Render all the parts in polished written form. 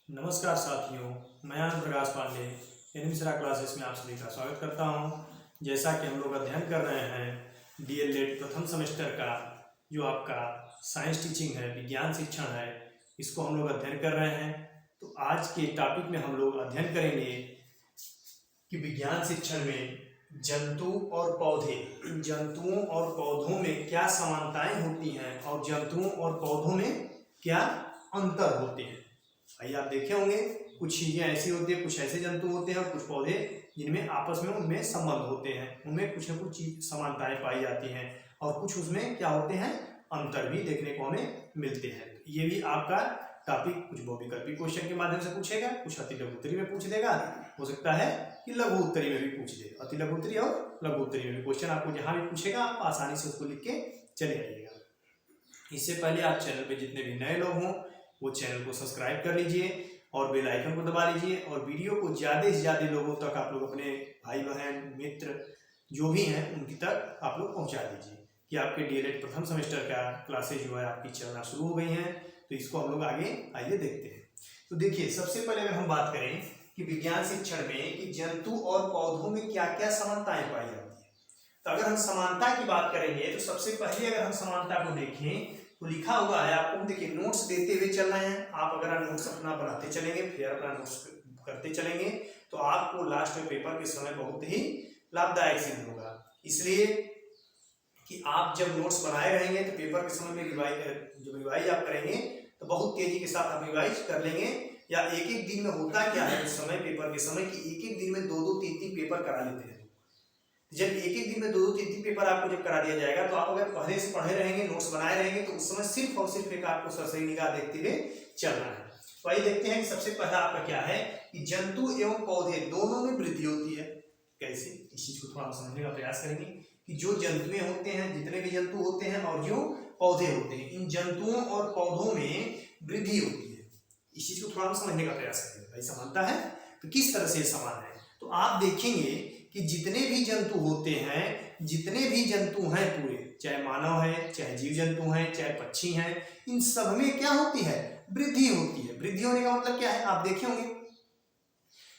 नमस्कार साथियों, मैं आनंद प्रकाश पांडे एन मिश्रा क्लासेस में आप सभी का स्वागत करता हूं। जैसा कि हम लोग अध्ययन कर रहे हैं डीएलएड प्रथम सेमेस्टर का जो आपका साइंस टीचिंग है, विज्ञान शिक्षण है, इसको हम लोग अध्ययन कर रहे हैं। तो आज के टॉपिक में हम लोग अध्ययन करेंगे कि विज्ञान शिक्षण में जंतु और पौधे, जंतुओं और पौधों में क्या समानताएं होती हैं और जंतुओं और पौधों में क्या अंतर होते हैं। आइए आप देखे होंगे कुछ चीजें ऐसी होती है, कुछ ऐसे जंतु होते हैं और कुछ पौधे जिनमें आपस में उनमें संबंध होते हैं, उनमें कुछ न कुछ समानताएं पाई जाती हैं और कुछ उसमें क्या होते हैं, अंतर भी देखने को हमें मिलते हैं। ये भी आपका टॉपिक कुछ बहुविकल्पी क्वेश्चन के माध्यम से पूछेगा, कुछ अति लघु उत्तरी में पूछ देगा, हो सकता है कि लघु उत्तरी में भी पूछ दे। अति लघु उत्तरी और लघु उत्तरी में भी क्वेश्चन आपको जहां भी पूछेगा आप आसानी से उसको लिख के चले आइएगा। इससे पहले आप चैनल पे जितने भी नए लोग हों वो चैनल को सब्सक्राइब कर लीजिए और बेल आइकन को दबा लीजिए और वीडियो को ज़्यादा से ज़्यादा लोगों तक आप लोग अपने भाई बहन मित्र जो भी हैं उनकी तक आप लोग पहुंचा दीजिए कि आपके डीएलएड प्रथम सेमेस्टर का क्लासेज जो है आपकी चलना शुरू हो गई हैं। तो इसको हम लोग आगे आइए देखते हैं। तो देखिए, सबसे पहले अगर हम बात करें कि विज्ञान शिक्षण में कि जंतु और पौधों में क्या क्या समानताएं पाई जाती है, तो अगर हम समानता की बात करेंगे तो सबसे पहले अगर हम समानता को देखें तो लिखा हुआ है, आपको देखिए नोट्स देते हुए चलना है। आप अगर नोट्स अपना बनाते चलेंगे, फिर अपना नोट्स करते चलेंगे तो आपको लास्ट में पेपर के समय बहुत ही लाभदायक सिद्ध होगा। इसलिए कि आप जब नोट्स बनाए रहेंगे तो पेपर के समय में रिवाइज आप करेंगे तो बहुत तेजी के साथ आप रिवाइज कर लेंगे। या एक एक दिन में होता क्या है उस समय पेपर के समय कि एक एक दिन में दो दो तीन तीन पेपर करा लेते हैं। जब एक एक दिन में दो दो तीन तीन पेपर आपको जब करा दिया जाएगा तो आप अगर पहले से पढ़े रहेंगे, नोट्स बनाए रहेंगे तो उस समय सिर्फ और सिर्फ एक आपको सरसरी निगाह देखते हुए चलना है। तो आइए देखते हैं कि सबसे पहला आपका क्या है कि जंतु एवं पौधे दोनों में वृद्धि होती है। कैसे, इस चीज को थोड़ा समझने का प्रयास करेंगे कि जो जंतुएं होते हैं, जितने भी जंतु होते हैं और जो पौधे होते हैं, इन जंतुओं और पौधों में वृद्धि होती है। इस चीज को थोड़ा समझने का प्रयास करेंगे। भाई समानता है तो किस तरह से समान है, तो आप देखेंगे कि जितने भी जंतु होते हैं, जितने भी जंतु हैं पूरे, चाहे मानव है, चाहे जीव जंतु हैं, चाहे पक्षी हैं, इन सब में क्या होती है, वृद्धि होती है। वृद्धि होने का मतलब क्या है, आप देखे होंगे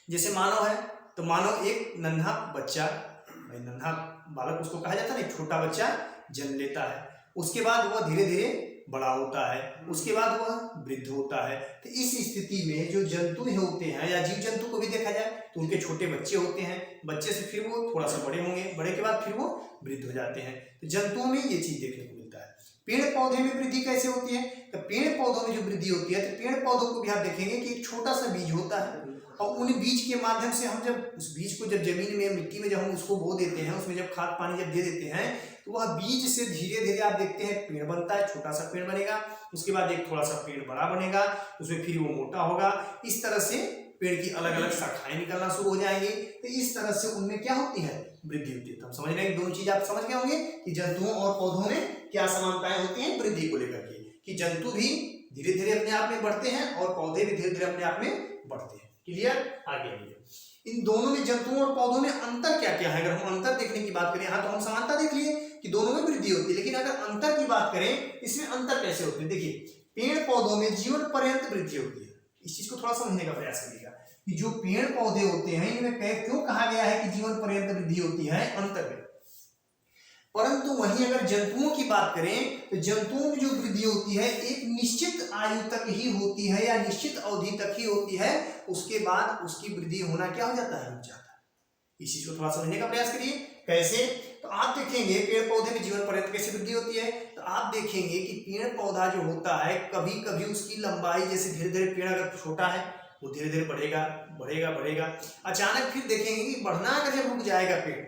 जैसे मानव है तो मानव एक नन्हा बच्चा, भाई नन्हा बालक उसको कहा जाता है ना, छोटा बच्चा जन्म लेता है, उसके बाद वह धीरे धीरे बड़ा होता है, उसके बाद वह वृद्ध होता है। तो इस स्थिति में जो जंतु होते हैं या जीव जंतु को भी देखा जाए तो उनके छोटे बच्चे होते हैं, बच्चे से फिर वो थोड़ा सा बड़े होंगे, बड़े के बाद फिर वो वृद्ध हो जाते हैं। तो जंतुओं में ये चीज देखने को मिलता है। पेड़ पौधे में वृद्धि कैसे होती है, तो पेड़ पौधों में जो वृद्धि होती है तो पेड़ पौधों को भी आप देखेंगे कि एक छोटा सा बीज होता है और उन बीज के माध्यम से हम जब उस बीज को जब जमीन में मिट्टी में जब हम उसको बो देते हैं, उसमें जब खाद पानी जब दे देते हैं तो वह बीज से धीरे धीरे आप देखते हैं पेड़ बनता है, छोटा सा पेड़ बनेगा, उसके बाद एक थोड़ा सा पेड़ बड़ा बनेगा, उसमें फिर वो मोटा होगा। इस तरह से पेड़ की अलग अलग शाखाएं निकलना शुरू हो जाएंगी। तो इस तरह से उनमें क्या होती है, वृद्धि होती है। तो हम समझ रहे हैं, दोनों चीज आप समझ गए होंगे कि जंतुओं और पौधों में क्या समानताएं होती हैं वृद्धि को लेकर के, कि जंतु भी धीरे धीरे अपने आप में बढ़ते हैं और पौधे भी धीरे धीरे अपने आप में बढ़ते हैं। क्लियर, आगे आइए। इन दोनों में जंतुओं और पौधों में अंतर क्या क्या है, अगर हम अंतर देखने की बात करें, यहाँ तो हम समानता देख लिए कि दोनों में वृद्धि होती है, लेकिन अगर अंतर की बात करें इसमें अंतर कैसे होते हैं। देखिए, पेड़ पौधों में जीवन पर्यंत वृद्धि होती है। इस चीज को थोड़ा समझने का प्रयास करिएगा कि जो पेड़ पौधे होते हैं इनमें क्यों कहा गया है कि जीवन पर्यंत वृद्धि होती है, अंतर में। परंतु वहीं अगर जंतुओं की बात करें तो जंतुओं में जो वृद्धि होती है एक निश्चित आयु तक ही होती है या निश्चित अवधि तक ही होती है, उसके बाद उसकी वृद्धि होना क्या हो जाता है, रुक जाता है। इस चीज को थोड़ा समझने का प्रयास करिए। कैसे, तो आप देखेंगे पेड़ पौधे में जीवन पर्यंत कैसे वृद्धि होती है, तो आप देखेंगे कि पेड़ पौधा जो होता है कभी कभी उसकी लंबाई, जैसे धीरे धीरे पेड़ अगर छोटा है वो धीरे धीरे बढ़ेगा बढ़ेगा बढ़ेगा, अचानक फिर देखेंगे कि बढ़ना अगर जब रुक जाएगा पेड़,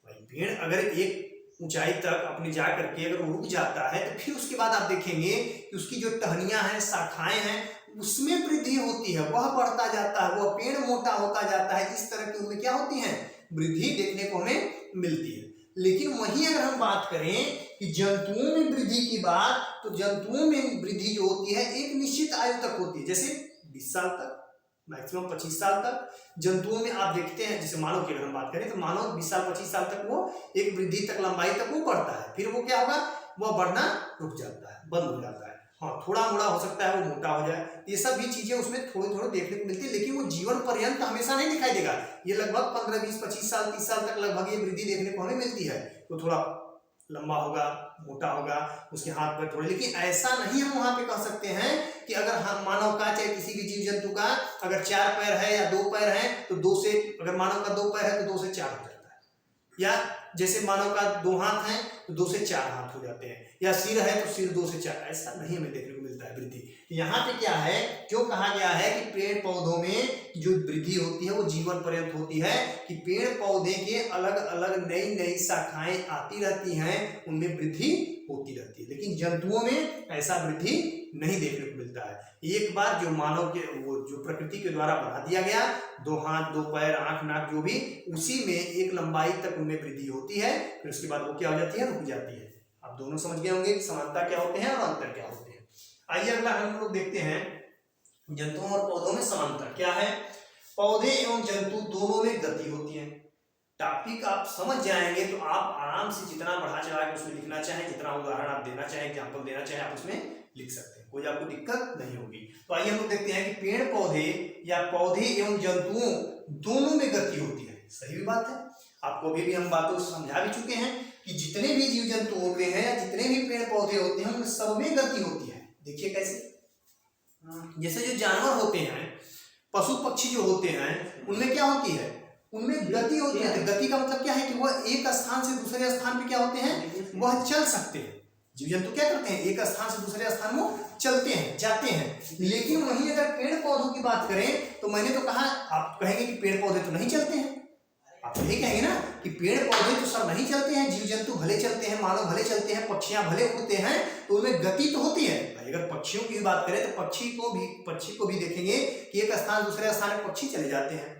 भाई पेड़ अगर एक ऊंचाई तक अपनी जा करके अगर रुक जाता है तो फिर उसके बाद आप देखेंगे कि उसकी जो टहनियां हैं, शाखाएं हैं, उसमें वृद्धि होती है, वह बढ़ता जाता है, वह पेड़ मोटा होता जाता है। इस तरह की उनमें क्या होती है, वृद्धि देखने को हमें मिलती है। लेकिन वहीं अगर हम बात करें कि जंतुओं में वृद्धि की बात, तो जंतुओं में वृद्धि जो होती है एक निश्चित आयु तक होती है, जैसे 20 साल तक, मैक्सिमम 25 साल तक। जंतुओं में आप देखते हैं, जैसे मानव की अगर हम बात करें तो मानव 20 साल 25 साल तक वो एक वृद्धि तक, लंबाई तक वो बढ़ता है, फिर वो क्या होगा, वह बढ़ना रुक जाता है, बंद हो जाता है। हाँ, थोड़ा मोड़ा हो सकता है, वो मोटा हो जाए, ये सब भी चीजें उसमें थोड़ी थोड़ी देखने को मिलती है, लेकिन वो जीवन पर्यंत हमेशा नहीं दिखाई देगा। ये लगभग 15, 20, 25 साल, 30 साल तक लगभग ये वृद्धि देखने को हमें मिलती है। तो थोड़ा लंबा होगा, मोटा होगा, उसके हाथ पैर थोड़े, लेकिन ऐसा नहीं हम वहां पे कह सकते हैं कि अगर हम मानव का चाहे किसी भी जीव जंतु का अगर 4 पैर है या 2 पैर है तो 2 से, अगर मानव का 2 पैर है तो 2 से 4 हो जाता है, या जैसे मानव का 2 हाथ है तो 2 से 4 हाथ हो जाते हैं, या सिर है तो सिर 2 से 4, ऐसा नहीं हमें देखने को मिलता है वृद्धि। यहाँ पे क्या है, क्यों कहा गया है कि पेड़ पौधों में जो वृद्धि होती है वो जीवन पर्यंत होती है, कि पेड़ पौधे के अलग अलग नई नई शाखाएं आती रहती हैं, उनमें वृद्धि होती रहती है, लेकिन जंतुओं में ऐसा वृद्धि नहीं देखने को मिलता है। एक बार जो मानव के वो जो प्रकृति के द्वारा बढ़ा दिया गया, 2 हाथ 2 पैर, आंख नाक जो भी, उसी में एक लंबाई तक उनमें वृद्धि होती है, फिर उसके बाद वो क्या हो जाती है, रुक जाती है। आप दोनों समझ गए होंगे समानता क्या होते हैं और अंतर क्या होते हैं। आइए अगला हम लोग देखते हैं जंतुओं और पौधों में समानता क्या है। पौधे एवं जंतु दोनों में गति होती है। टॉपिक आप समझ जाएंगे तो आप आराम से जितना बढ़ा चढ़ा के उसमें लिखना चाहें, जितना उदाहरण आप देना चाहें, एग्जाम्पल देना चाहें, आप उसमें लिख सकते हैं, कोई आपको दिक्कत नहीं होगी। तो आइए हम लोग देखते हैं कि पेड़ पौधे या पौधे एवं जंतुओं दोनों में गति होती है। सही भी बात है, आपको अभी भी हम बातों समझा भी चुके हैं कि जितने भी जीव जंतु होते हैं या जितने भी पेड़ पौधे होते हैं उनमें सब में गति होती है। देखिए कैसे, जैसे जो जानवर होते हैं, पशु पक्षी जो होते हैं, उनमें क्या होती है, उनमें गति होती है। गति का मतलब क्या है कि वह एक स्थान से दूसरे स्थान पे क्या होते हैं, वह चल सकते हैं। जीव जंतु क्या करते हैं, एक स्थान से दूसरे स्थान में चलते हैं, जाते हैं। लेकिन वहीं अगर पेड़ पौधों की बात करें तो मैंने तो कहा, आप कहेंगे कि पेड़ पौधे तो नहीं चलते हैं, आप यही कहेंगे ना कि पेड़ पौधे तो सब नहीं चलते हैं, जीव जंतु भले चलते हैं, मानव भले चलते हैं, पक्षियां भले उड़ते हैं, तो उनमें गति तो होती है। अगर पक्षियों की बात करें तो पक्षी को भी देखेंगे कि एक स्थान दूसरे स्थान में पक्षी चले जाते हैं।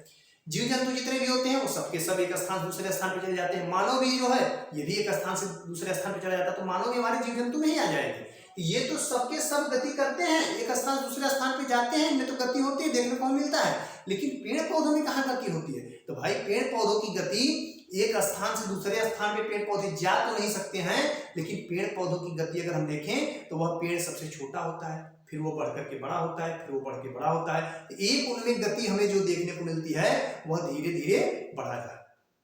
जीव जंतु जितने भी होते हैं वो सबके सब एक स्थान दूसरे स्थान पर चले जाते हैं। मानव भी जो है ये भी एक स्थान से दूसरे स्थान पर चला जाता है, तो मानव भी हमारे जीव जंतु में ही आ जाएंगे। ये तो सबके सब गति करते हैं, एक स्थान दूसरे स्थान पे जाते हैं, इनमें तो गति होती है, देखने को मिलता है। लेकिन पेड़ पौधों में कहाँ गति होती है, तो भाई पेड़ पौधों की गति, एक स्थान से दूसरे स्थान पे पेड़ पौधे जा तो नहीं सकते हैं, लेकिन पेड़ पौधों की गति अगर हम देखें तो वह पेड़ सबसे छोटा होता है, फिर वो बढ़ करके बड़ा होता है, फिर वो बढ़ के बड़ा होता है। एक उनमें गति हमें जो देखने को मिलती है वह धीरे धीरे बढ़ा जाए,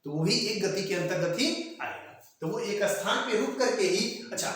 तो वही एक गति के अंतर्गत ही आएगा। तो वो एक स्थान पे रुक करके ही, अच्छा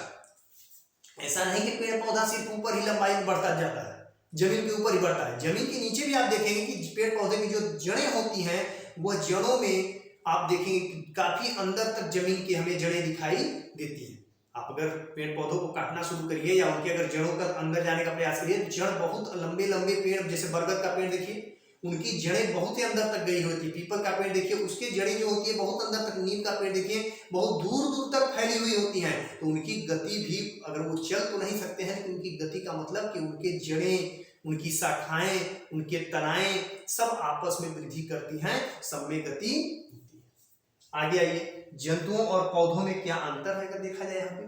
ऐसा नहीं कि पेड़ पौधा सिर्फ ऊपर ही लंबाई में बढ़ता जाता है, जमीन के ऊपर ही बढ़ता है। जमीन के नीचे भी आप देखेंगे कि पेड़ पौधे की जो जड़ें होती हैं, वह जड़ों में आप देखेंगे कि काफी अंदर तक जमीन की हमें जड़ें दिखाई देती हैं। आप अगर पेड़ पौधों को काटना शुरू करिए या उनके अगर जड़ों का अंदर जाने का प्रयास करिए, जड़ बहुत लंबे लंबे पेड़, जैसे बरगद का पेड़ देखिए, उनकी जड़ें बहुत ही अंदर तक गई होती है। पीपल का पेड़ देखिए, उसकी जड़ें जो होती है बहुत अंदर तक। नीम का पेड़ देखिए, बहुत दूर दूर तक फैली हुई होती हैं। तो उनकी गति भी, अगर वो चल तो नहीं सकते हैं, लेकिन उनकी गति का मतलब कि उनके जड़ें, उनकी शाखाएं, उनके तनाएं सब आपस में वृद्धि करती हैं, सब में गति होती है। आगे आइए, जंतुओं और पौधों में क्या अंतर है अगर देखा जाए यहाँ पे,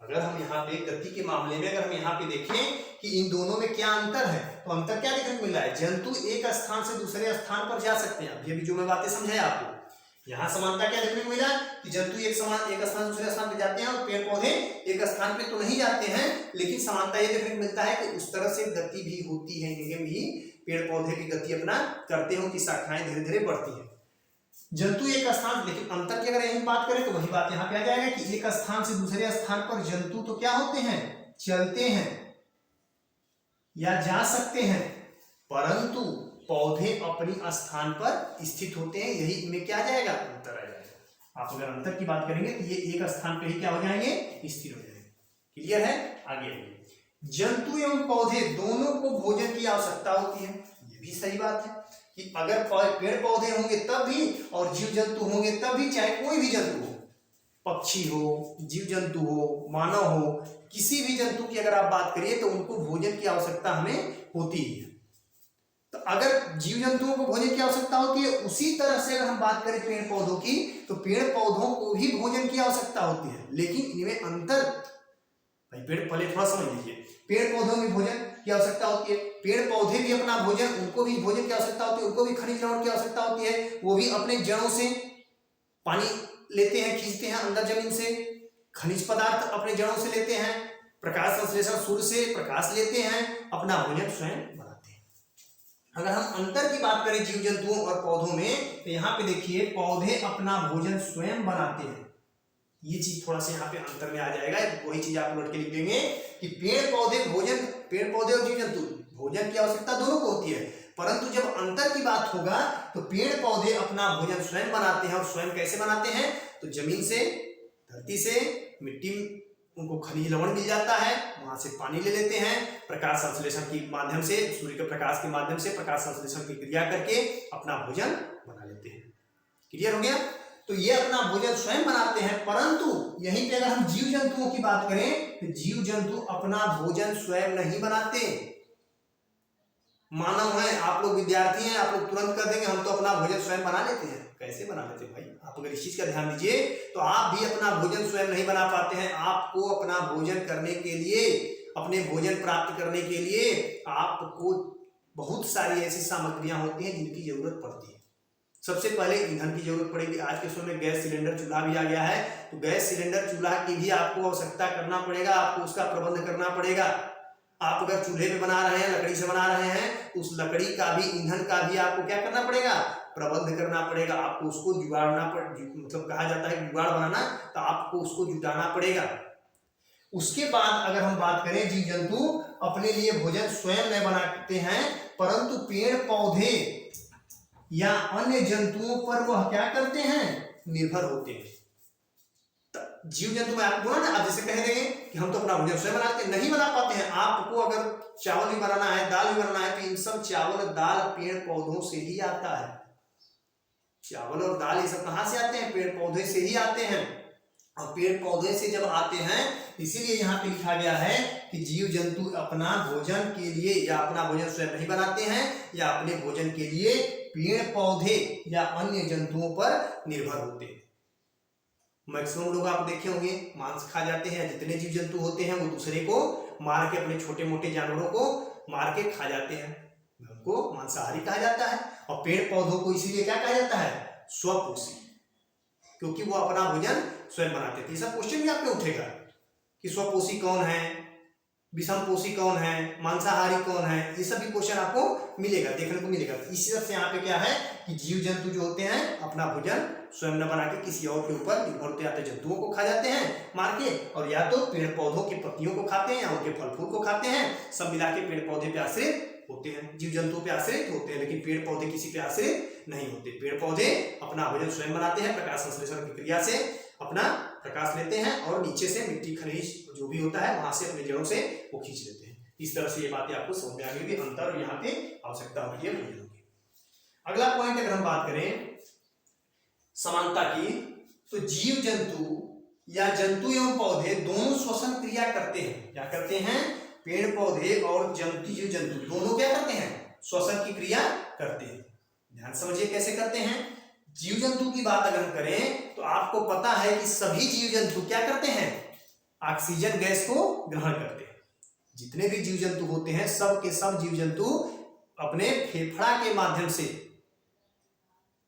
अगर हम यहाँ पे गति के मामले में अगर हम यहाँ पे देखें कि इन दोनों में क्या अंतर है, तो अंतर क्या देखने को मिला है, जंतु एक स्थान से दूसरे स्थान पर जा सकते हैं। अभी जो मैं बातें समझाया आपको, यहाँ समानता क्या देखने को मिला कि जंतु एक स्थान दूसरे स्थान पर जाते हैं और पेड़ पौधे एक स्थान पे तो नहीं जाते हैं, लेकिन समानता ये देखने को मिलता है कि उस तरह से गति भी होती है, इनके भी पेड़ पौधे भी गति अपना करते हैं, उनकी शाखाएं धीरे धीरे बढ़ती है। जंतु एक स्थान, लेकिन अंतर की अगर यही बात करें तो वही बात यहाँ पे आ जाएगा कि एक स्थान से दूसरे स्थान पर जंतु तो क्या होते हैं, चलते हैं या जा सकते हैं, परंतु पौधे अपनी स्थान पर स्थित होते हैं। यही इनमें क्या आ जाएगा, अंतर आ जाएगा। आप अगर अंतर की बात करेंगे तो ये एक स्थान पे ही क्या हो जाएंगे, स्थिर हो जाएंगे। क्लियर है। आगे जंतु एवं पौधे दोनों को भोजन की आवश्यकता होती है, ये भी सही बात है कि अगर पेड़ पौधे होंगे तब भी और जीव जंतु होंगे तब भी, चाहे कोई भी जंतु हो, पक्षी हो, जीव जंतु हो, मानव हो, किसी भी जंतु की अगर आप बात करिए तो उनको भोजन की आवश्यकता हमें होती है। तो अगर जीव जंतुओं को भोजन की आवश्यकता होती है, उसी तरह से अगर हम बात करें पेड़ पौधों की, तो पेड़ पौधों को भी भोजन की आवश्यकता होती है। लेकिन इनमें अंतर, भाई पेड़, पहले थोड़ा समझ लीजिए, पेड़ पौधों में भोजन की आवश्यकता होती है, पेड़ पौधे भी अपना भोजन, उनको भी भोजन की आवश्यकता होती है, उनको भी खनिज लवण की आवश्यकता होती है। वो भी अपने जड़ों से पानी लेते हैं, खींचते हैं अंदर जमीन से, खनिज पदार्थ अपने जड़ों से लेते हैं, प्रकाश संश्लेषण सूर्य से प्रकाश लेते हैं, अपना भोजन स्वयं बनाते हैं। अगर हम अंतर की बात करें जीव जंतुओं और पौधों में, तो यहाँ पे देखिए पौधे अपना भोजन स्वयं बनाते हैं। ये चीज थोड़ा सा यहाँ पे अंतर में आ जाएगा, वही चीज आप नोट के लिख देंगे कि पेड़ पौधे और जीव जंतु भोजन की आवश्यकता दोनों को होती है, परंतु जब अंतर की बात होगा तो पेड़ पौधे अपना भोजन स्वयं बनाते हैं। और स्वयं कैसे बनाते हैं? तो जमीन से, धरती से, मिट्टी, उनको खनिज लवण मिल जाता है, वहां से पानी ले लेते हैं, प्रकाश संश्लेषण के माध्यम से, सूर्य के प्रकाश के माध्यम से प्रकाश संश्लेषण की क्रिया करके अपना भोजन बना लेते हैं। क्लियर हो गया? तो ये अपना भोजन स्वयं बनाते हैं, परंतु यहीं पे अगर हम जीव जंतुओं की बात करें तो जीव जंतु अपना भोजन स्वयं नहीं बनाते। मानव है, आप लोग विद्यार्थी हैं, आप लोग तुरंत कर देंगे हम तो अपना भोजन स्वयं बना लेते हैं। कैसे बना लेते हैं भाई? आप अगर इस चीज का ध्यान दीजिए तो आप भी अपना भोजन स्वयं नहीं बना पाते हैं। आपको अपना भोजन करने के लिए, अपने भोजन प्राप्त करने के लिए आपको बहुत सारी ऐसी सामग्रियां होती हैं जिनकी जरूरत पड़ती है। सबसे पहले ईंधन की जरूरत पड़ेगी। आज के समय में गैस सिलेंडर चूल्हा भी आ गया है, तो गैस सिलेंडर चूल्हा की भी आपको आवश्यकता करना पड़ेगा, आपको उसका प्रबंध करना पड़ेगा। आप अगर चूल्हे पे बना रहे हैं, लकड़ी से बना रहे हैं, तो उस लकड़ी का भी, ईंधन का भी आपको क्या करना पड़ेगा? प्रबंध करना पड़ेगा। आपको उसको जुगाड़ना मतलब कहा जाता है जुगाड़ बनाना, तो आपको उसको जुटाना पड़ेगा। उसके बाद अगर हम बात करें, जीव जंतु अपने लिए भोजन स्वयं नहीं बनाते हैं, परंतु पेड़ पौधे या अन्य जंतुओं पर वह क्या करते हैं? निर्भर होते हैं। जीव जंतु में आप बोला ना, आप जैसे कह देंगे कि हम तो अपना भोजन स्वयं बनाते हैं, नहीं बना पाते हैं। आपको अगर चावल भी बनाना है, दाल भी बनाना है, तो इन सब चावल दाल पेड़ पौधों से ही आता है। चावल और दाल ये सब कहां से आते हैं? पेड़ पौधे से ही आते हैं। और पेड़ पौधे से जब आते हैं, इसीलिए यहाँ पे लिखा गया है कि जीव जंतु अपना भोजन के लिए या अपना भोजन स्वयं नहीं बनाते हैं, या अपने भोजन के लिए पेड़ पौधे या अन्य जंतुओं पर निर्भर होते हैं। मैक्सिमम लोग आप देखे होंगे मांस खा जाते हैं। जितने जीव जंतु होते हैं वो दूसरे को मार के, अपने छोटे मोटे जानवरों को मार के खा जाते हैं, उनको मांसाहारी कहा जाता है। और पेड़ पौधों को इसीलिए क्या कहा जाता है? स्वपोषी, क्योंकि वो अपना भोजन स्वयं बनाते थे। ये सब क्वेश्चन भी आपके उठेगा कि स्वपोषी कौन है, विषमपोषी कौन है, मांसाहारी कौन है, ये सभी क्वेश्चन आपको मिलेगा, देखने को मिलेगा। इसी तरह से यहाँ पे क्या है कि जीव जंतु जो होते हैं अपना भोजन स्वयं न बना के किसी और के ऊपर निर्भर होते, या तो जंतुओं को खा जाते हैं मार के, और या तो पेड़ पौधों की पत्तियों को खाते हैं या उनके फल फूल को खाते हैं। सब मिला के पेड़ पौधे पे आश्रित होते हैं, जीव जंतुओं पे आश्रित होते हैं, लेकिन पेड़ पौधे किसी पे आश्रित नहीं होते। पेड़ पौधे अपना भोजन स्वयं बनाते हैं, प्रकाश संश्लेषण की क्रिया से अपना प्रकाश लेते हैं और नीचे से मिट्टी, खनिज जो भी होता है वहां से अपने जड़ों से वो खींच लेते हैं। इस तरह से ये बातें आपको समझ में आ गई, अंतर और यहाँ पे आवश्यकता होती है भोजन की। अगला पॉइंट अगर हम बात करें समानता की, तो जीव जंतु या जंतु एवं पौधे दोनों श्वसन क्रिया करते हैं। क्या करते हैं? पेड़ पौधे और जीव जंतु दोनों क्या करते हैं? श्वसन की क्रिया करते हैं। ध्यान समझिए कैसे करते हैं। जीव जंतु की बात अगर हम करें तो आपको पता है कि सभी जीव जंतु क्या करते हैं? ऑक्सीजन गैस को ग्रहण करते हैं। जितने भी जीव जंतु होते हैं, सब के सब जीव जंतु अपने फेफड़ा के माध्यम से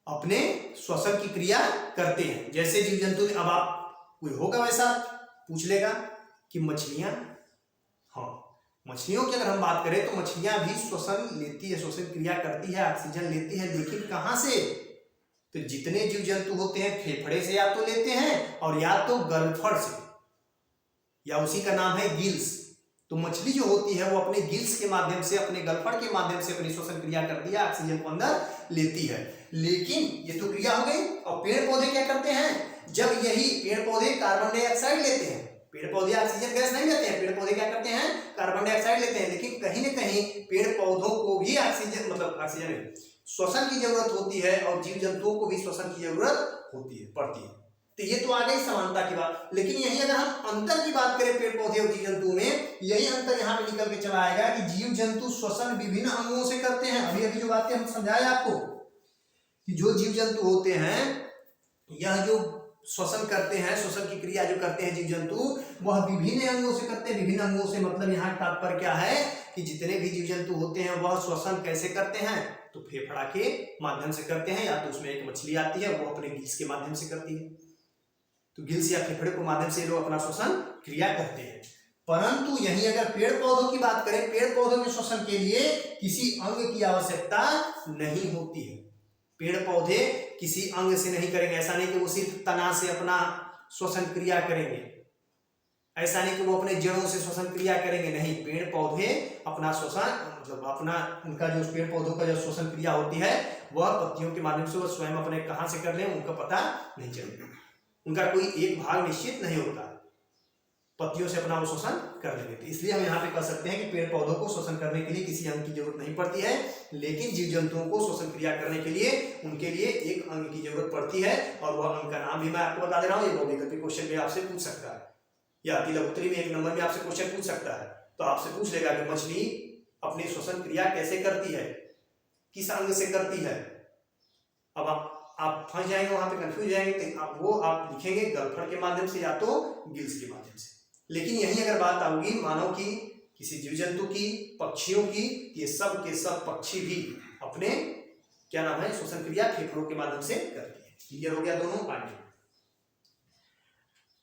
अपने श्वसन की क्रिया करते हैं। जैसे जीव जंतु, अब आप कोई होगा वैसा पूछ लेगा कि मछलियां, हाँ मछलियों की अगर हम बात करें तो मछलियां भी श्वसन लेती है, श्वसन क्रिया करती है, ऑक्सीजन लेती है, लेकिन कहां से? तो जितने जीव जंतु होते हैं फेफड़े से या तो लेते हैं और या तो गलफड़ से, या उसी का नाम है गिल्स। तो मछली जो होती है वो अपने गिल्स के माध्यम से, अपने गलफड़ के माध्यम से अपनी श्वसन क्रिया करती है, ऑक्सीजन को अंदर लेती है। लेकिन ये तो क्रिया हो गई। और पेड़ पौधे क्या करते हैं? जब यही पेड़ पौधे कार्बन डाइऑक्साइड लेते हैं, पेड़ पौधे ऑक्सीजन गैस नहीं लेते हैं, पेड़ पौधे क्या करते हैं? कार्बन डाइऑक्साइड लेते हैं। लेकिन कहीं ना कहीं पेड़ पौधों को भी ऑक्सीजन, मतलब ऑक्सीजन श्वसन की जरूरत होती है, और जीव जंतुओं को भी श्वसन की जरूरत होती है, पड़ती है। तो ये तो आ गई समानता की बात। लेकिन यही अगर हम अंतर की बात करें पेड़ पौधे और जीव जंतु में, यही अंतर यहाँ पे निकल के चला आएगा कि जीव जंतु श्वसन विभिन्न अंगों से करते हैं। अभी अभी जो बातें हम समझाए आपको कि जो जीव जंतु होते हैं, यह जो श्वसन करते हैं, श्वसन की क्रिया जो करते हैं जीव जंतु, वह विभिन्न अंगों से करते हैं। विभिन्न अंगों से मतलब यहाँ तात्पर्य क्या है कि जितने भी जीव जंतु होते हैं वह श्वसन कैसे करते हैं? तो फेफड़ा के माध्यम से करते हैं, या तो उसमें एक मछली आती है वो अपने गिल्स के माध्यम से करती है। तो गिल्स या फेफड़े के माध्यम से लोग अपना श्वसन क्रिया करते हैं। परंतु यहीं अगर पेड़ पौधों की बात करें, पेड़ पौधों में श्वसन के लिए किसी अंग की आवश्यकता नहीं होती है। पेड़ पौधे किसी अंग से नहीं करेंगे, ऐसा नहीं कि वो सिर्फ तना से अपना श्वसन क्रिया करेंगे, ऐसा नहीं कि वो अपने जड़ों से श्वसन क्रिया करेंगे, नहीं, पेड़ पौधे अपना श्वसन मतलब अपना उनका जो पेड़ पौधों का जो श्वसन क्रिया होती है वह पत्तियों के माध्यम से वो स्वयं अपने कहाँ से कर ले उनका पता नहीं चलेगा, उनका कोई एक भाग निश्चित नहीं होता, पत्तियों से अपना वो शोषण कर लेंगे। तो इसलिए हम यहाँ पे कह सकते हैं कि पेड़ पौधों को शोषण करने के लिए किसी अंग की जरूरत नहीं पड़ती है, लेकिन जीव जंतुओं को शोषण क्रिया करने के लिए उनके लिए एक अंग की जरूरत पड़ती है, और वह अंग का नाम भी मैं आपको बता दे रहा हूँ। ये बहुविकल्पी क्वेश्चन भी आपसे पूछ सकता है, या अति लघुत्तरी में 1 नंबर में आपसे क्वेश्चन पूछ सकता है। तो आपसे पूछ लेगा कि मछली अपनी श्वसन क्रिया कैसे करती है, किस अंग से करती है। अब आप फंस जाएंगे, वहां पे कंफ्यूज जाएंगे, तो आप लिखेंगे गलफड़ के माध्यम से या तो गिल्स के माध्यम से। लेकिन यही अगर बात आऊगी मानव की, किसी जीव जंतु की, पक्षियों की, ये सब के सब पक्षी भी अपने क्या नाम है श्वसन क्रिया फेफड़ों के माध्यम से करती है। क्लियर हो गया दोनों पार्टी।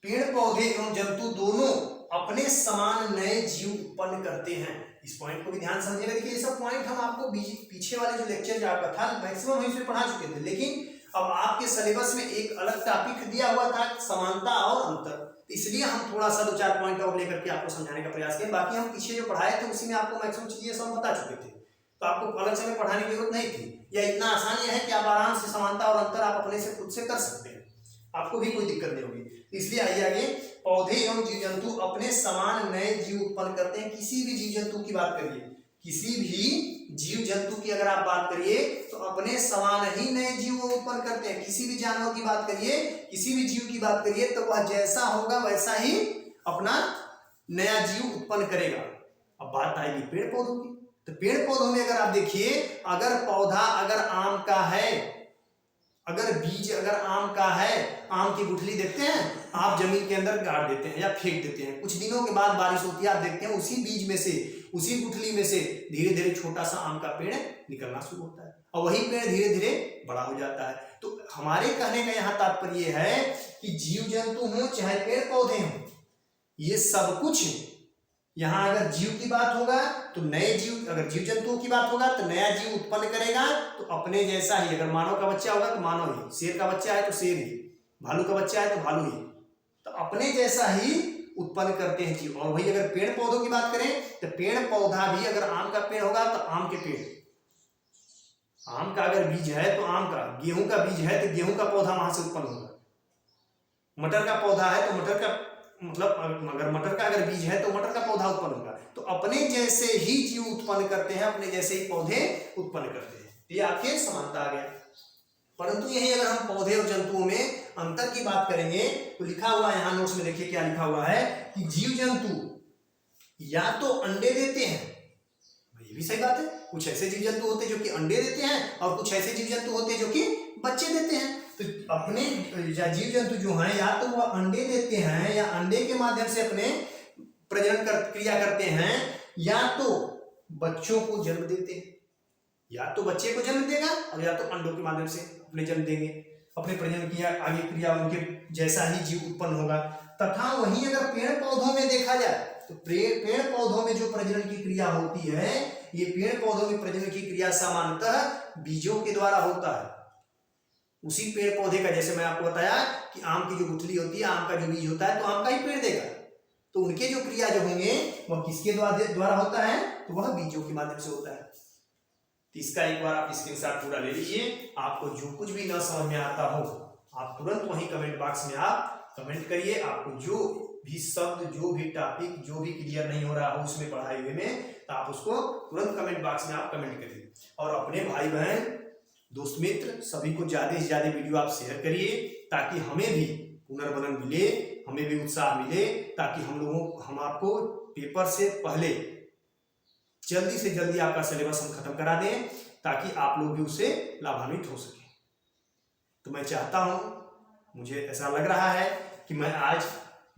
पेड़ पौधे एवं जंतु दोनों अपने समान नए जीव उत्पन्न करते हैं। इस पॉइंट को भी ध्यान समझिएगा। देखिए ये सब पॉइंट हम आपको पीछे वाले जो लेक्चर जो आपका था मैक्सिमम हम इसमें पढ़ा चुके थे, लेकिन अब आपके सिलेबस में एक अलग टॉपिक दिया हुआ था, समानता और अंतर, इसलिए हम थोड़ा सा 2-4 पॉइंट और लेकर के आपको समझाने का प्रयास किए। बाकी हम पीछे जो पढ़ाए थे उसी में आपको मैक्सिमम चीजें सब बता चुके थे, तो आपको अलग से पढ़ाने की जरूरत नहीं थी। या इतना आसान यह है कि आप आराम से समानता और अंतर आप अपने से खुद से कर सकते हैं, आपको भी कोई दिक्कत नहीं होगी। इसलिए आइए आगे, पौधे एवं जीव जंतु अपने समान नए जीव उत्पन्न करते हैं। किसी भी जीव जंतु की बात करिए, किसी भी जीव जंतु की अगर आप बात करिए तो अपने समान ही नए जीव उत्पन्न करते हैं। किसी भी जानवर की बात करिए, किसी भी जीव की बात करिए तो वह जैसा होगा वैसा ही अपना नया जीव उत्पन्न करेगा। अब बात आएगी पेड़ पौधों की, तो पेड़ पौधों में अगर आप देखिए, अगर पौधा अगर आम का है, अगर बीज अगर आम का है, आम की गुठली देखते हैं आप जमीन के अंदर गाड़ देते हैं या फेंक देते हैं, कुछ दिनों के बाद बारिश होती है, आप देखते हैं उसी बीज में से, उसी गुठली में से धीरे धीरे छोटा सा आम का पेड़ निकलना शुरू होता है, और वही पेड़ धीरे धीरे बड़ा हो जाता है। तो हमारे कहने का यहाँ तात्पर्य है कि जीव जंतु हो चाहे पेड़ पौधे हों, ये सब कुछ यहाँ अगर जीव की बात होगा तो नए जीव, अगर जीव जंतुओं की बात होगा तो नया जीव उत्पन्न करेगा, तो अपने जैसा ही, अगर मानव का बच्चा होगा तो मानव ही, शेर का बच्चा है तो शेर ही, भालू का बच्चा है तो भालू ही, तो अपने जैसा ही उत्पन्न करते हैं जीव। और वही अगर पेड़ पौधों की बात करें तो पेड़ पौधा भी, अगर आम का पेड़ होगा तो आम के पेड़, आम का अगर बीज है तो आम का, गेहूं का बीज है तो गेहूं का पौधा वहां से उत्पन्न होगा, मटर का पौधा है तो मटर का, मतलब अगर मटर का अगर बीज है तो मटर का पौधा उत्पन्न होगा। तो अपने जैसे ही जीव उत्पन्न करते हैं, अपने जैसे ही पौधे उत्पन्न करते हैं, ये आपके समानता आ गया। परंतु यही अगर हम पौधे और जंतुओं में अंतर की बात करेंगे तो लिखा हुआ है यहाँ नोट्स में, देखिए क्या लिखा हुआ है कि जीव जंतु या तो अंडे देते हैं, ये भी सही बात है, कुछ ऐसे जीव जंतु होते हैं जो कि अंडे देते हैं और कुछ ऐसे जीव जंतु होते हैं जो कि बच्चे देते हैं। तो अपने जीव जंतु जो हैं या तो वह अंडे देते हैं या अंडे के माध्यम से अपने प्रजनन क्रिया करते हैं, या तो बच्चों को जन्म देते हैं, या तो बच्चे को जन्म देगा और या तो अंडों के माध्यम से अपने जन्म देंगे, अपने प्रजनन किया आगे क्रिया उनके जैसा ही जीव उत्पन्न होगा। तथा वहीं अगर पेड़ पौधों में देखा जाए तो पेड़ पौधों में जो प्रजनन की क्रिया होती है, ये पेड़ पौधों में प्रजनन की क्रिया सामान्यतः बीजों के द्वारा होता है। उसी पेड़ पौधे का, जैसे मैं आपको बताया कि आम की जो गुठली होती है, आम का जो बीज होता है तो आम का ही पेड़ देगा, तो उनके जो क्रिया जो होंगे वह किसके द्वारा होता है, तो वह बीजों के माध्यम से होता है। तो इसका एक बार आप स्क्रीनशॉट पूरा ले लीजिए। आपको जो कुछ भी न समझ में आता हो आप तुरंत वहीं कमेंट बॉक्स में आप कमेंट करिए। आपको जो भी शब्द, जो भी टॉपिक, जो भी क्लियर नहीं हो रहा हो उसमें पढ़ाई हुए में, तो आप उसको तुरंत कमेंट बॉक्स में आप कमेंट करिए। और अपने भाई बहन, दोस्त मित्र सभी को ज्यादा से ज्यादा वीडियो आप शेयर करिए, ताकि हमें भी पुनर्बलन मिले, हमें भी उत्साह मिले, ताकि हम आपको पेपर से पहले जल्दी से जल्दी आपका सिलेबस हम खत्म करा दें, ताकि आप लोग भी उससे लाभान्वित हो सके। तो मैं चाहता हूं, मुझे ऐसा लग रहा है कि मैं आज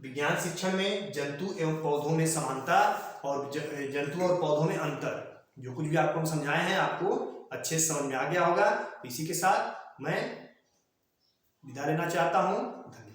विज्ञान शिक्षण में जंतु एवं पौधों में समानता और जंतु और पौधों में अंतर, जो कुछ भी आपको हम समझाए हैं आपको अच्छे से समझ में आ गया होगा। इसी के साथ मैं विदा लेना चाहता हूं। धन्यवाद।